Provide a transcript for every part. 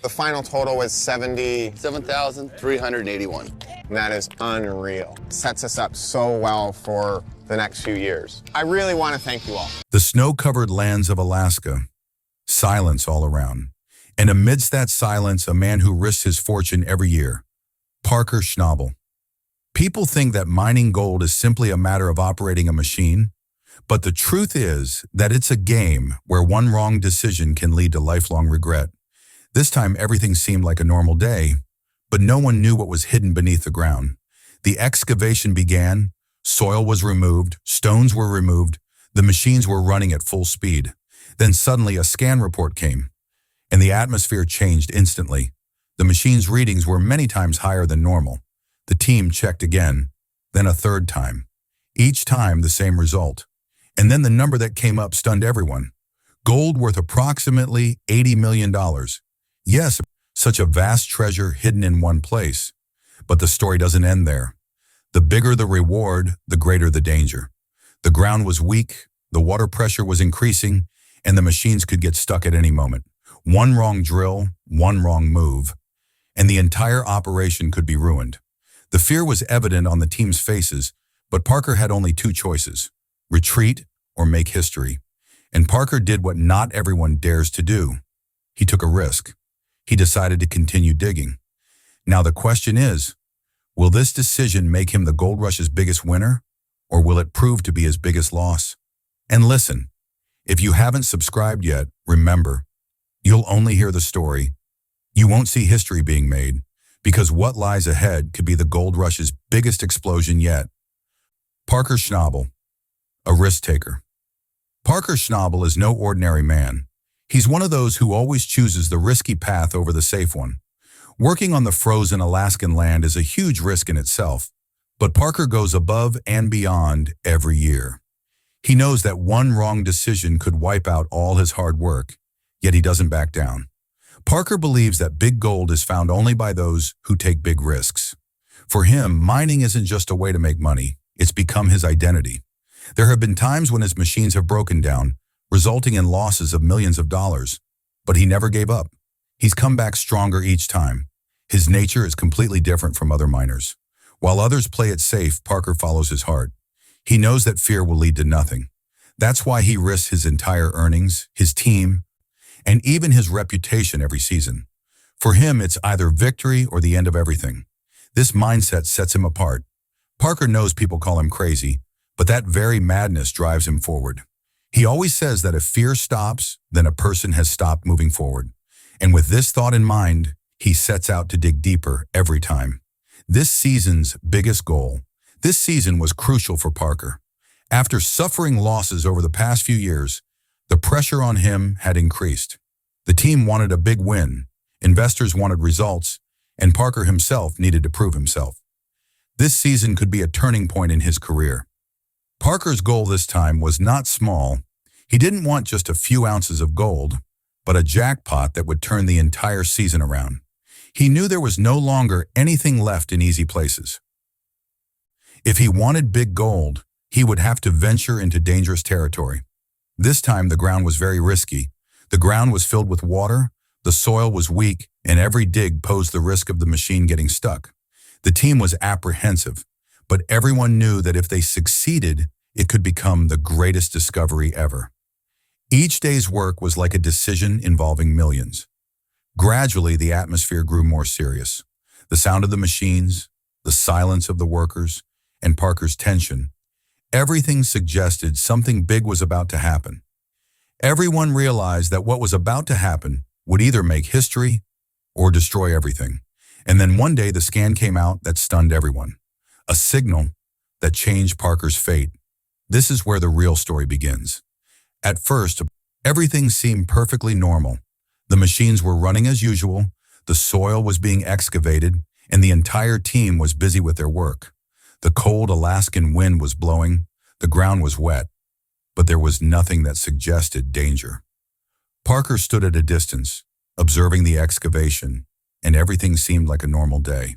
The final total was 7,381. and that is unreal. Sets us up so well for the next few years. I really want to thank you all. The snow-covered lands of Alaska. Silence all around. And amidst that silence, a man who risks his fortune every year. Parker Schnabel. People think that mining gold is simply a matter of operating a machine, but the truth is that it's a game where one wrong decision can lead to lifelong regret. This time, everything seemed like a normal day, but no one knew what was hidden beneath the ground. The excavation began, soil was removed, stones were removed, the machines were running at full speed. Then suddenly a scan report came, and the atmosphere changed instantly. The machine's readings were many times higher than normal. The team checked again, then a third time. Each time the same result. And then the number that came up stunned everyone. Gold worth approximately $80 million. Yes, such a vast treasure hidden in one place. But the story doesn't end there. The bigger the reward, the greater the danger. The ground was weak, the water pressure was increasing, and the machines could get stuck at any moment. One wrong drill, one wrong move, and the entire operation could be ruined. The fear was evident on the team's faces, but Parker had only two choices: retreat or make history. And Parker did what not everyone dares to do. He took a risk. He decided to continue digging. Now the question is, will this decision make him the gold rush's biggest winner, or will it prove to be his biggest loss? And listen, if you haven't subscribed yet, remember, you'll only hear the story. You won't see history being made, because what lies ahead could be the gold rush's biggest explosion yet. Parker Schnabel, a risk taker. Parker Schnabel is no ordinary man. He's one of those who always chooses the risky path over the safe one. Working on the frozen Alaskan land is a huge risk in itself, but Parker goes above and beyond every year. He knows that one wrong decision could wipe out all his hard work, yet he doesn't back down. Parker believes that big gold is found only by those who take big risks. For him, mining isn't just a way to make money, it's become his identity. There have been times when his machines have broken down, resulting in losses of millions of dollars, but he never gave up. He's come back stronger each time. His nature is completely different from other miners. While others play it safe, Parker follows his heart. He knows that fear will lead to nothing. That's why he risks his entire earnings, his team, and even his reputation every season. For him, it's either victory or the end of everything. This mindset sets him apart. Parker knows people call him crazy, but that very madness drives him forward. He always says that if fear stops, then a person has stopped moving forward. And with this thought in mind, he sets out to dig deeper every time. This season's biggest goal. This season was crucial for Parker. After suffering losses over the past few years, the pressure on him had increased. The team wanted a big win, investors wanted results, and Parker himself needed to prove himself. This season could be a turning point in his career. Parker's goal this time was not small. He didn't want just a few ounces of gold, but a jackpot that would turn the entire season around. He knew there was no longer anything left in easy places. If he wanted big gold, he would have to venture into dangerous territory. This time the ground was very risky. The ground was filled with water, the soil was weak, and every dig posed the risk of the machine getting stuck. The team was apprehensive, but everyone knew that if they succeeded, it could become the greatest discovery ever. Each day's work was like a decision involving millions. Gradually, the atmosphere grew more serious. The sound of the machines, the silence of the workers, and Parker's tension, everything suggested something big was about to happen. Everyone realized that what was about to happen would either make history or destroy everything. And then one day the scan came out that stunned everyone. A signal that changed Parker's fate. This is where the real story begins. At first, everything seemed perfectly normal. The machines were running as usual, the soil was being excavated, and the entire team was busy with their work. The cold Alaskan wind was blowing, the ground was wet, but there was nothing that suggested danger. Parker stood at a distance, observing the excavation, and everything seemed like a normal day.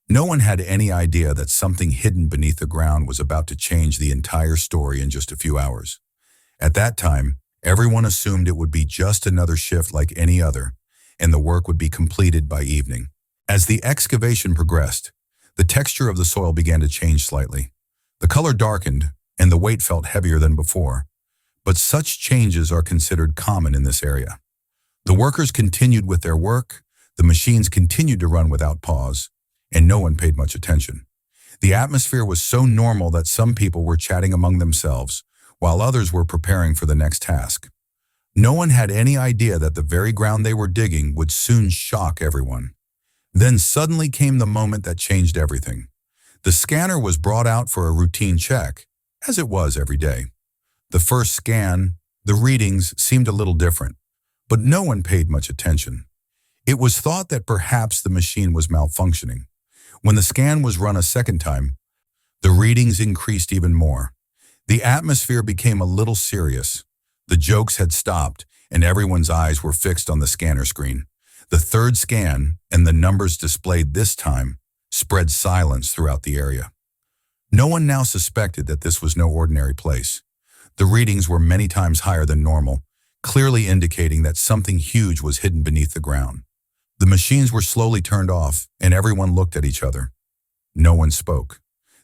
No one had any idea that something hidden beneath the ground was about to change the entire story in just a few hours. At that time, everyone assumed it would be just another shift like any other, and the work would be completed by evening. As the excavation progressed, the texture of the soil began to change slightly. The color darkened, and the weight felt heavier than before. But such changes are considered common in this area. The workers continued with their work, the machines continued to run without pause, and no one paid much attention. The atmosphere was so normal that some people were chatting among themselves, while others were preparing for the next task. No one had any idea that the very ground they were digging would soon shock everyone. Then suddenly came the moment that changed everything. The scanner was brought out for a routine check, as it was every day. The first scan, the readings seemed a little different, but no one paid much attention. It was thought that perhaps the machine was malfunctioning. When the scan was run a second time, the readings increased even more. The atmosphere became a little serious. The jokes had stopped, and everyone's eyes were fixed on the scanner screen. The third scan, and the numbers displayed this time, spread silence throughout the area. No one now suspected that this was no ordinary place. The readings were many times higher than normal, clearly indicating that something huge was hidden beneath the ground. The machines were slowly turned off, and everyone looked at each other. No one spoke.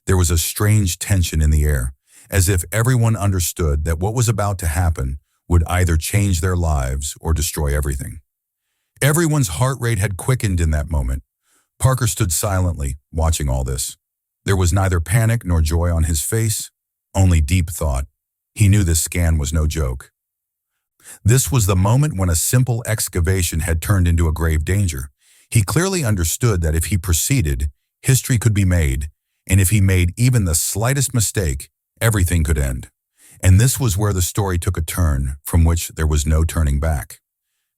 There was a strange tension in the air, as if everyone understood that what was about to happen would either change their lives or destroy everything. Everyone's heart rate had quickened in that moment. Parker stood silently, watching all this. There was neither panic nor joy on his face, only deep thought. He knew this scan was no joke. This was the moment when a simple excavation had turned into a grave danger. He clearly understood that if he proceeded, history could be made, and if he made even the slightest mistake, everything could end. And this was where the story took a turn from which there was no turning back.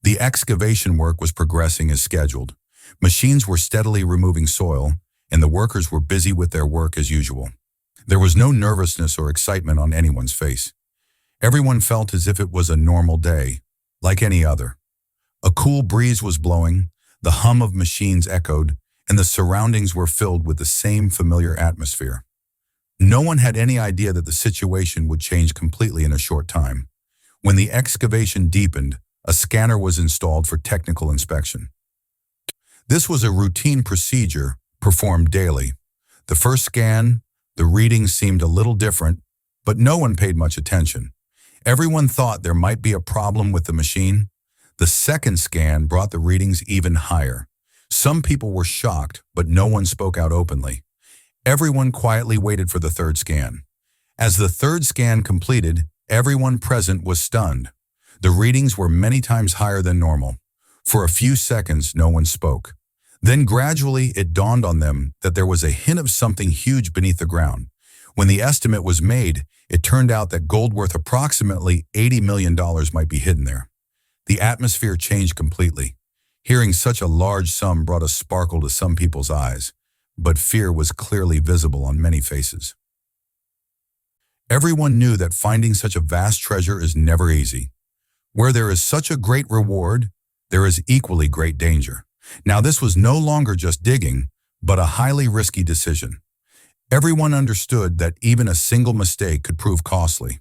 The excavation work was progressing as scheduled. Machines were steadily removing soil, and the workers were busy with their work as usual. There was no nervousness or excitement on anyone's face. Everyone felt as if it was a normal day, like any other. A cool breeze was blowing, the hum of machines echoed, and the surroundings were filled with the same familiar atmosphere. No one had any idea that the situation would change completely in a short time. When the excavation deepened, a scanner was installed for technical inspection. This was a routine procedure performed daily. The first scan, the readings seemed a little different, but no one paid much attention. Everyone thought there might be a problem with the machine. The second scan brought the readings even higher. Some people were shocked, but no one spoke out openly. Everyone quietly waited for the third scan. As the third scan completed, everyone present was stunned. The readings were many times higher than normal. For a few seconds, no one spoke. Then gradually it dawned on them that there was a hint of something huge beneath the ground. When the estimate was made, it turned out that gold worth approximately $80 million might be hidden there. The atmosphere changed completely. Hearing such a large sum brought a sparkle to some people's eyes, but fear was clearly visible on many faces. Everyone knew that finding such a vast treasure is never easy. Where there is such a great reward, there is equally great danger. Now this was no longer just digging, but a highly risky decision. Everyone understood that even a single mistake could prove costly.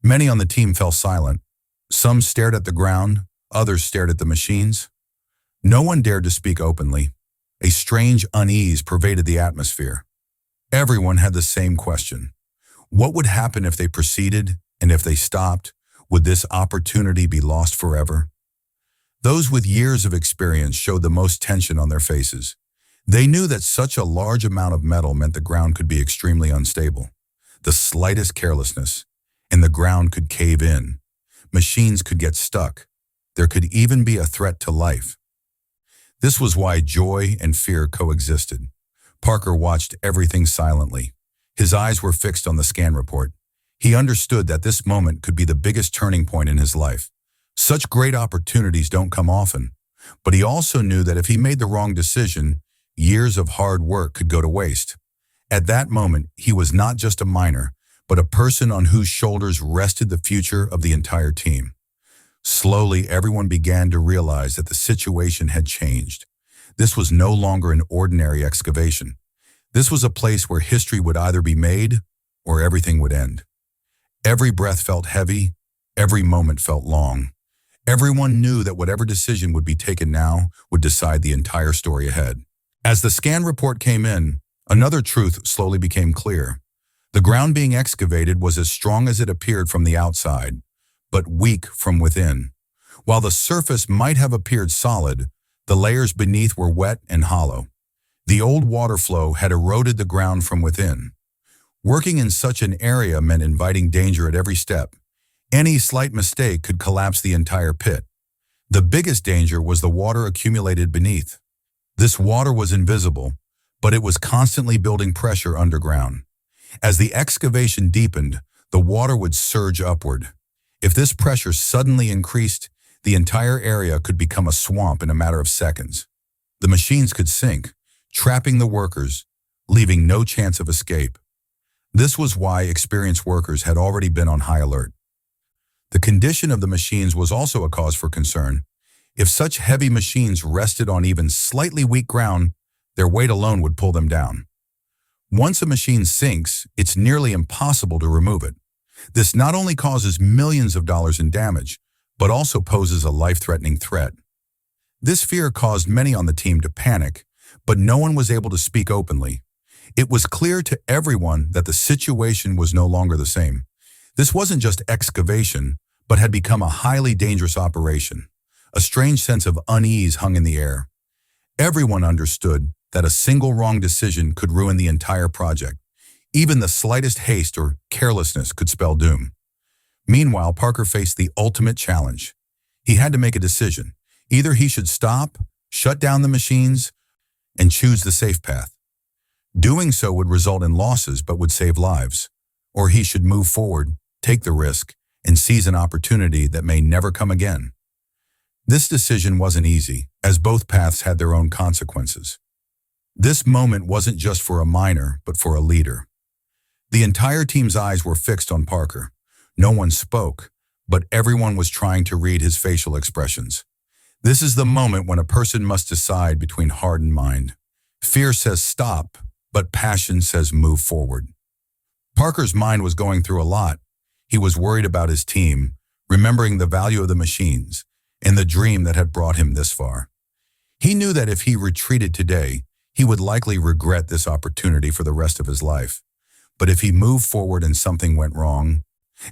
Many on the team fell silent. Some stared at the ground, others stared at the machines. No one dared to speak openly. A strange unease pervaded the atmosphere. Everyone had the same question. What would happen if they proceeded, and if they stopped? Would this opportunity be lost forever? Those with years of experience showed the most tension on their faces. They knew that such a large amount of metal meant the ground could be extremely unstable. The slightest carelessness, and the ground could cave in. Machines could get stuck. There could even be a threat to life. This was why joy and fear coexisted. Parker watched everything silently. His eyes were fixed on the scan report. He understood that this moment could be the biggest turning point in his life. Such great opportunities don't come often, but he also knew that if he made the wrong decision, years of hard work could go to waste. At that moment, he was not just a miner, but a person on whose shoulders rested the future of the entire team. Slowly, everyone began to realize that the situation had changed. This was no longer an ordinary excavation. This was a place where history would either be made or everything would end. Every breath felt heavy, every moment felt long. Everyone knew that whatever decision would be taken now would decide the entire story ahead. As the scan report came in, another truth slowly became clear. The ground being excavated was as strong as it appeared from the outside, but weak from within. While the surface might have appeared solid, the layers beneath were wet and hollow. The old water flow had eroded the ground from within. Working in such an area meant inviting danger at every step. Any slight mistake could collapse the entire pit. The biggest danger was the water accumulated beneath. This water was invisible, but it was constantly building pressure underground. As the excavation deepened, the water would surge upward. If this pressure suddenly increased, the entire area could become a swamp in a matter of seconds. The machines could sink, trapping the workers, leaving no chance of escape. This was why experienced workers had already been on high alert. The condition of the machines was also a cause for concern. If such heavy machines rested on even slightly weak ground, their weight alone would pull them down. Once a machine sinks, it's nearly impossible to remove it. This not only causes millions of dollars in damage, but also poses a life-threatening threat. This fear caused many on the team to panic, but no one was able to speak openly. It was clear to everyone that the situation was no longer the same. This wasn't just excavation, but had become a highly dangerous operation. A strange sense of unease hung in the air. Everyone understood that a single wrong decision could ruin the entire project. Even the slightest haste or carelessness could spell doom. Meanwhile, Parker faced the ultimate challenge. He had to make a decision. Either he should stop, shut down the machines, and choose the safe path. Doing so would result in losses but would save lives. Or he should move forward, take the risk, and seize an opportunity that may never come again. This decision wasn't easy, as both paths had their own consequences. This moment wasn't just for a miner, but for a leader. The entire team's eyes were fixed on Parker. No one spoke, but everyone was trying to read his facial expressions. This is the moment when a person must decide between heart and mind. Fear says stop, but passion says move forward. Parker's mind was going through a lot. He was worried about his team, remembering the value of the machines, and the dream that had brought him this far. He knew that if he retreated today, he would likely regret this opportunity for the rest of his life. But if he moved forward and something went wrong,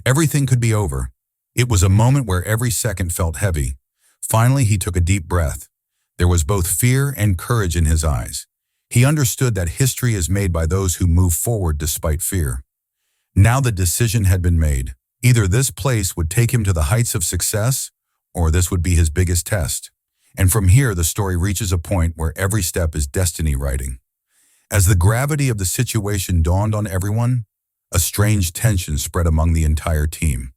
everything could be over. It was a moment where every second felt heavy. Finally, he took a deep breath. There was both fear and courage in his eyes. He understood that history is made by those who move forward despite fear. Now the decision had been made. Either this place would take him to the heights of success, or this would be his biggest test. And from here, the story reaches a point where every step is destiny writing. As the gravity of the situation dawned on everyone, a strange tension spread among the entire team.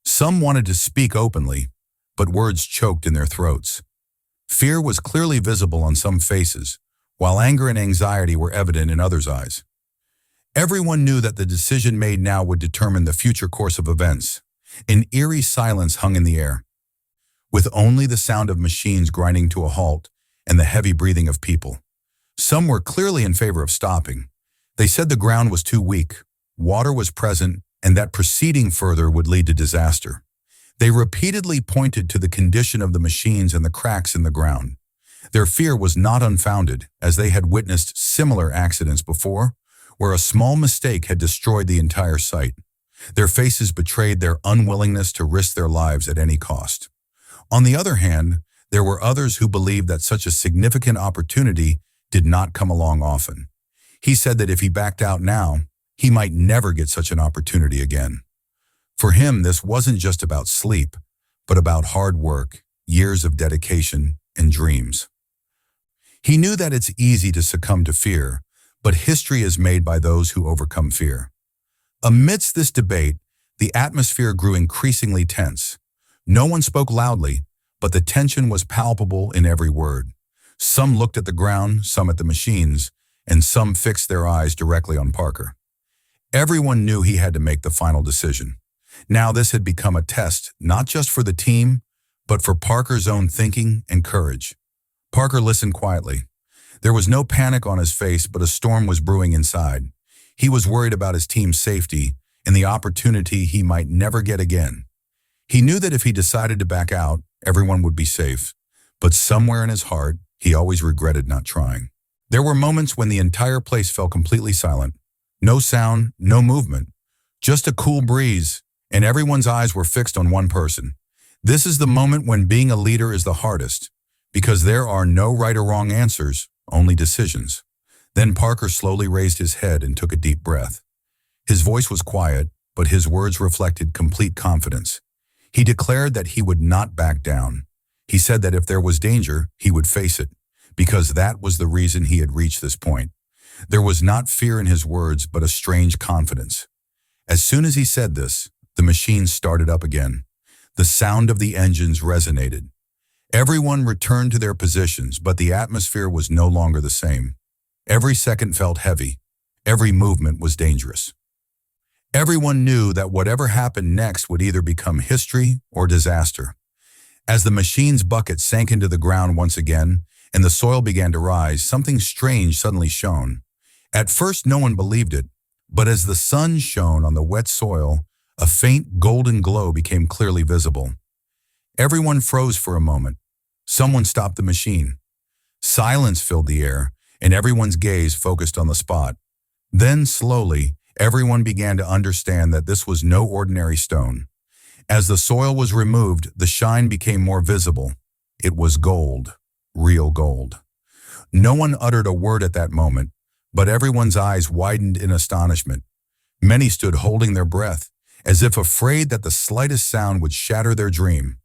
Some wanted to speak openly, but words choked in their throats. Fear was clearly visible on some faces, while anger and anxiety were evident in others' eyes. Everyone knew that the decision made now would determine the future course of events. An eerie silence hung in the air, with only the sound of machines grinding to a halt and the heavy breathing of people. Some were clearly in favor of stopping. They said the ground was too weak, water was present, and that proceeding further would lead to disaster. They repeatedly pointed to the condition of the machines and the cracks in the ground. Their fear was not unfounded, as they had witnessed similar accidents before, where a small mistake had destroyed the entire site. Their faces betrayed their unwillingness to risk their lives at any cost. On the other hand, there were others who believed that such a significant opportunity did not come along often. He said that if he backed out now, he might never get such an opportunity again. For him, this wasn't just about sleep, but about hard work, years of dedication, and dreams. He knew that it's easy to succumb to fear, but history is made by those who overcome fear. Amidst this debate, the atmosphere grew increasingly tense. No one spoke loudly, but the tension was palpable in every word. Some looked at the ground, some at the machines, and some fixed their eyes directly on Parker. Everyone knew he had to make the final decision. Now this had become a test, not just for the team, but for Parker's own thinking and courage. Parker listened quietly. There was no panic on his face, but a storm was brewing inside. He was worried about his team's safety and the opportunity he might never get again. He knew that if he decided to back out, everyone would be safe. But somewhere in his heart, he always regretted not trying. There were moments when the entire place fell completely silent. No sound, no movement, just a cool breeze, and everyone's eyes were fixed on one person. This is the moment when being a leader is the hardest, because there are no right or wrong answers, only decisions. Then Parker slowly raised his head and took a deep breath. His voice was quiet, but his words reflected complete confidence. He declared that he would not back down. He said that if there was danger, he would face it, because that was the reason he had reached this point. There was not fear in his words, but a strange confidence. As soon as he said this, the machine started up again. The sound of the engines resonated. Everyone returned to their positions, but the atmosphere was no longer the same. Every second felt heavy. Every movement was dangerous. Everyone knew that whatever happened next would either become history or disaster. As the machine's bucket sank into the ground once again, and the soil began to rise, something strange suddenly shone. At first, no one believed it, but as the sun shone on the wet soil, a faint golden glow became clearly visible. Everyone froze for a moment. Someone stopped the machine. Silence filled the air, and everyone's gaze focused on the spot. Then, slowly, everyone began to understand that this was no ordinary stone. As the soil was removed, the shine became more visible. It was gold, real gold. No one uttered a word at that moment, but everyone's eyes widened in astonishment. Many stood holding their breath, as if afraid that the slightest sound would shatter their dream.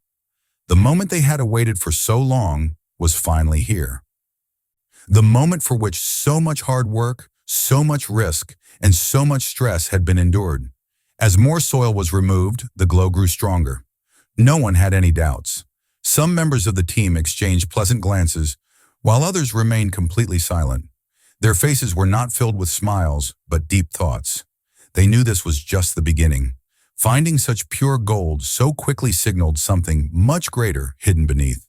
The moment they had awaited for so long was finally here. The moment for which so much hard work, so much risk, and so much stress had been endured. As more soil was removed, the glow grew stronger. No one had any doubts. Some members of the team exchanged pleasant glances, while others remained completely silent. Their faces were not filled with smiles, but deep thoughts. They knew this was just the beginning. Finding such pure gold so quickly signaled something much greater hidden beneath.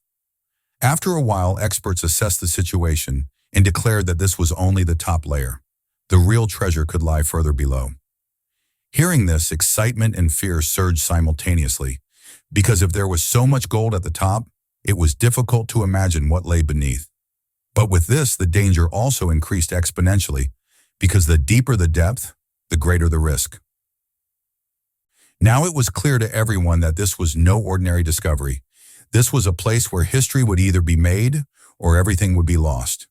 After a while, experts assessed the situation and declared that this was only the top layer. The real treasure could lie further below. Hearing this, excitement and fear surged simultaneously, because if there was so much gold at the top, it was difficult to imagine what lay beneath. But with this, the danger also increased exponentially, because the deeper the depth, the greater the risk. Now it was clear to everyone that this was no ordinary discovery. This was a place where history would either be made or everything would be lost.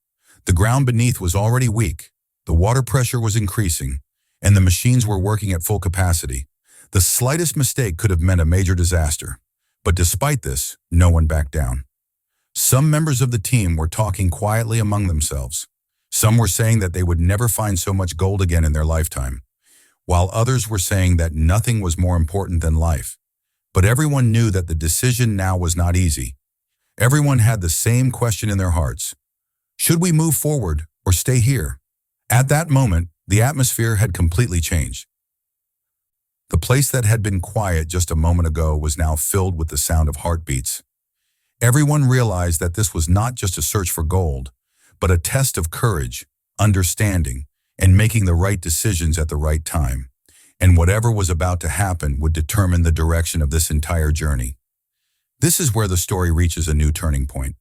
The ground beneath was already weak, the water pressure was increasing, and the machines were working at full capacity. The slightest mistake could have meant a major disaster. But despite this, no one backed down. Some members of the team were talking quietly among themselves. Some were saying that they would never find so much gold again in their lifetime, while others were saying that nothing was more important than life. But everyone knew that the decision now was not easy. Everyone had the same question in their hearts. Should we move forward or stay here? At that moment, the atmosphere had completely changed. The place that had been quiet just a moment ago was now filled with the sound of heartbeats. Everyone realized that this was not just a search for gold, but a test of courage, understanding, and making the right decisions at the right time. And whatever was about to happen would determine the direction of this entire journey. This is where the story reaches a new turning point.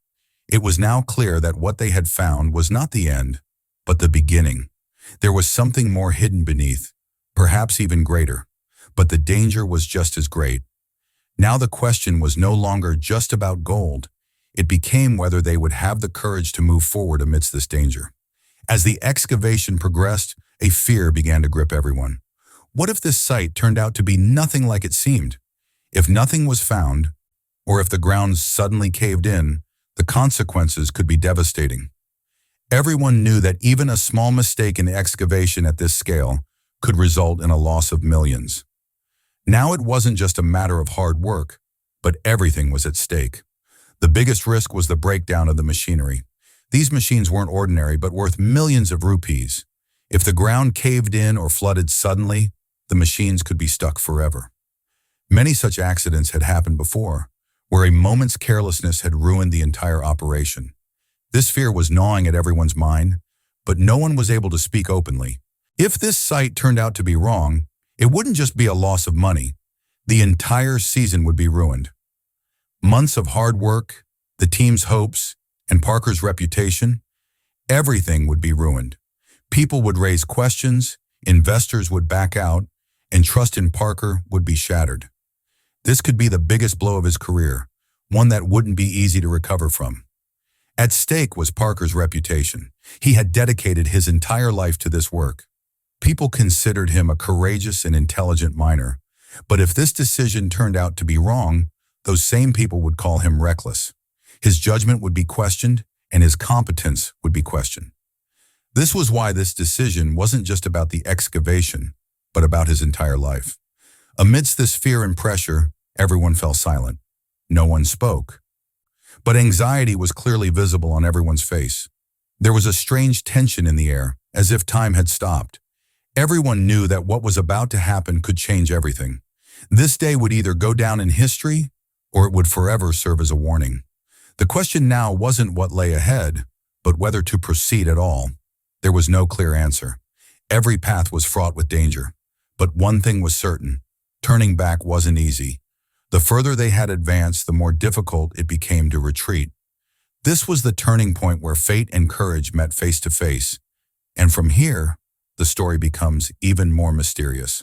It was now clear that what they had found was not the end, but the beginning. There was something more hidden beneath, perhaps even greater, but the danger was just as great. Now the question was no longer just about gold. It became whether they would have the courage to move forward amidst this danger. As the excavation progressed, a fear began to grip everyone. What if this site turned out to be nothing like it seemed? If nothing was found, or if the ground suddenly caved in, the consequences could be devastating. Everyone knew that even a small mistake in the excavation at this scale could result in a loss of millions. Now it wasn't just a matter of hard work, but everything was at stake. The biggest risk was the breakdown of the machinery. These machines weren't ordinary, but worth millions of rupees. If the ground caved in or flooded suddenly, the machines could be stuck forever. Many such accidents had happened before, where a moment's carelessness had ruined the entire operation. This fear was gnawing at everyone's mind, but no one was able to speak openly. If this site turned out to be wrong, it wouldn't just be a loss of money. The entire season would be ruined. Months of hard work, the team's hopes, and Parker's reputation, everything would be ruined. People would raise questions, investors would back out, and trust in Parker would be shattered. This could be the biggest blow of his career, one that wouldn't be easy to recover from. At stake was Parker's reputation. He had dedicated his entire life to this work. People considered him a courageous and intelligent miner, but if this decision turned out to be wrong, those same people would call him reckless. His judgment would be questioned, and his competence would be questioned. This was why this decision wasn't just about the excavation, but about his entire life. Amidst this fear and pressure, everyone fell silent. No one spoke. But anxiety was clearly visible on everyone's face. There was a strange tension in the air, as if time had stopped. Everyone knew that what was about to happen could change everything. This day would either go down in history, or it would forever serve as a warning. The question now wasn't what lay ahead, but whether to proceed at all. There was no clear answer. Every path was fraught with danger. But one thing was certain: turning back wasn't easy. The further they had advanced, the more difficult it became to retreat. This was the turning point where fate and courage met face to face. And from here, the story becomes even more mysterious.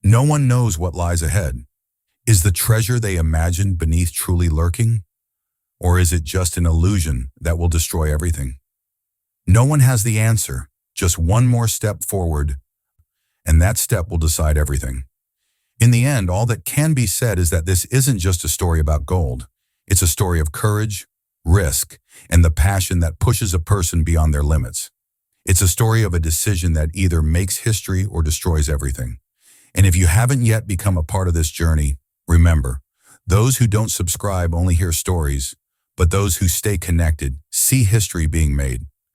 No one knows what lies ahead. Is the treasure they imagined beneath truly lurking? Or is it just an illusion that will destroy everything? No one has the answer, just one more step forward, and that step will decide everything. In the end, all that can be said is that this isn't just a story about gold. It's a story of courage, risk, and the passion that pushes a person beyond their limits. It's a story of a decision that either makes history or destroys everything. And if you haven't yet become a part of this journey, remember, those who don't subscribe only hear stories, but those who stay connected see history being made.